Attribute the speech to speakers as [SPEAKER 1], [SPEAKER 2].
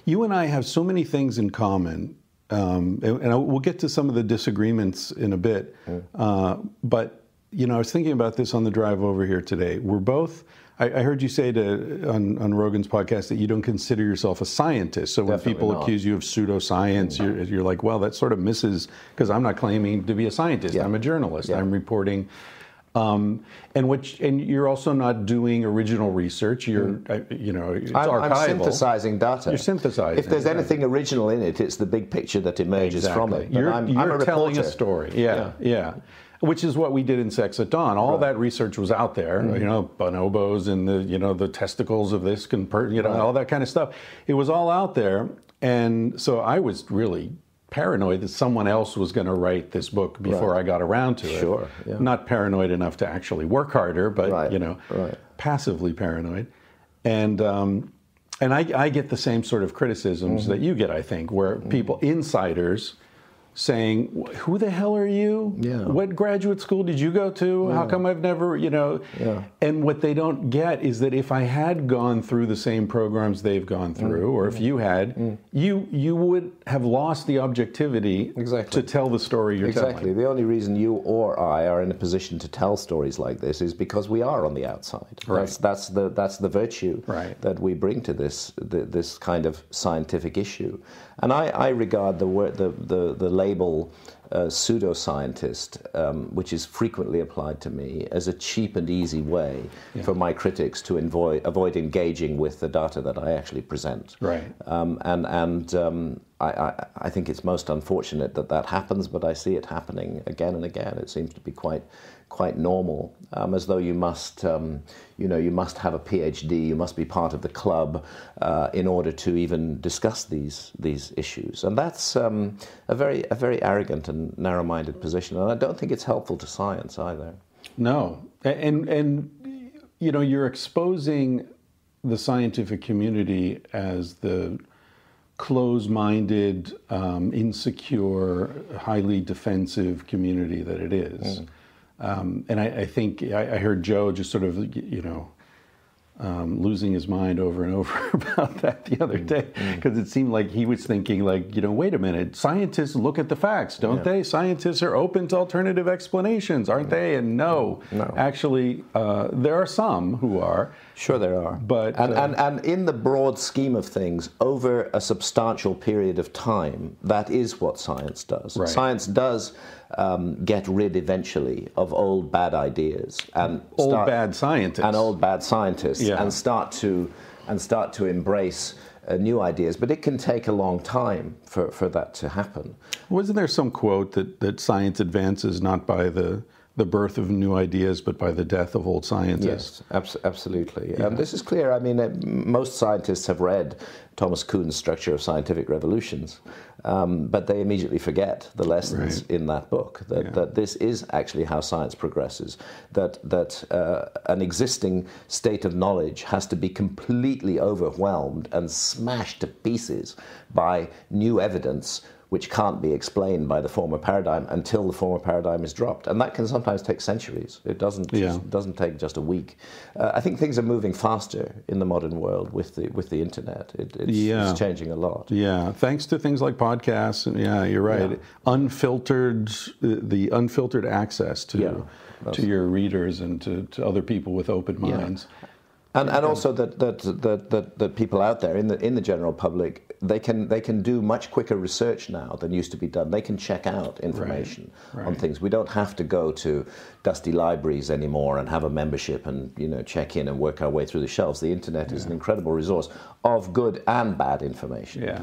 [SPEAKER 1] You and I have so many things in common, and we'll get to some of the disagreements in a bit. But, you know, I was thinking about this on the drive over here today. We're both... I heard you say on Rogan's podcast that you don't consider yourself a scientist. So when people accuse you of pseudoscience, you're like, well, that sort of misses, because I'm not claiming to be a scientist. I'm a journalist. I'm reporting. And you're also not doing original research. You're, it's archival.
[SPEAKER 2] I'm synthesizing data.
[SPEAKER 1] You're synthesizing.
[SPEAKER 2] If there's anything original in it, it's the big picture that emerges from it. But
[SPEAKER 1] you're telling a story. Yeah. Which is what we did in Sex at Dawn. All that research was out there, bonobos and the testicles of this, all that kind of stuff. It was all out there. And so I was really paranoid that someone else was going to write this book before I got around to it.
[SPEAKER 2] Sure. Yeah.
[SPEAKER 1] Not paranoid enough to actually work harder, but, passively paranoid. And I get the same sort of criticisms that you get, I think, where people, insiders, saying, who the hell are you?
[SPEAKER 2] Yeah.
[SPEAKER 1] What graduate school did you go to? How come I've never, And what they don't get is that if I had gone through the same programs they've gone through, or if you had, you would have lost the objectivity to tell the story you're telling.
[SPEAKER 2] Exactly. The only reason you or I are in a position to tell stories like this is because we are on the outside.
[SPEAKER 1] Right.
[SPEAKER 2] That's the virtue that we bring to this kind of scientific issue. And I regard the label pseudoscientist, which is frequently applied to me, as a cheap and easy way for my critics to avoid engaging with the data that I actually present.
[SPEAKER 1] Right.
[SPEAKER 2] I think it's most unfortunate that happens, but I see it happening again and again. It seems to be quite normal, as though you must have a PhD, you must be part of the club in order to even discuss these issues, and that's a very arrogant and narrow-minded position, and I don't think it's helpful to science either.
[SPEAKER 1] No, and you're exposing the scientific community as the close-minded, insecure, highly defensive community that it is. And I think I heard Joe just sort of, losing his mind over and over about that the other day, because it seemed like he was thinking wait a minute, scientists look at the facts, don't they? Scientists are open to alternative explanations, aren't they? And no. Actually, there are some who are.
[SPEAKER 2] Sure there are.
[SPEAKER 1] But
[SPEAKER 2] and in the broad scheme of things, over a substantial period of time, that is what science does.
[SPEAKER 1] Right.
[SPEAKER 2] Science does get rid eventually of old bad ideas and
[SPEAKER 1] old bad scientists
[SPEAKER 2] and start to embrace new ideas. But it can take a long time for that to happen.
[SPEAKER 1] Wasn't there some quote that science advances not by the birth of new ideas, but by the death of old scientists?
[SPEAKER 2] Yes, absolutely. Yeah. This is clear. I mean, most scientists have read Thomas Kuhn's Structure of Scientific Revolutions, but they immediately forget the lessons in that book, that this is actually how science progresses, that an existing state of knowledge has to be completely overwhelmed and smashed to pieces by new evidence which can't be explained by the former paradigm until the former paradigm is dropped. And that can sometimes take centuries. It doesn't take just a week. I think things are moving faster in the modern world with the internet. It's changing a lot.
[SPEAKER 1] Yeah, thanks to things like podcasts. And you're right. Yeah. The unfiltered access to your readers and to other people with open minds.
[SPEAKER 2] And also that people out there in the general public, they can do much quicker research now than used to be done. They can check out information on things. We don't have to go to dusty libraries anymore and have a membership and check in and work our way through the shelves. The internet is an incredible resource of good and bad information.
[SPEAKER 1] Yeah.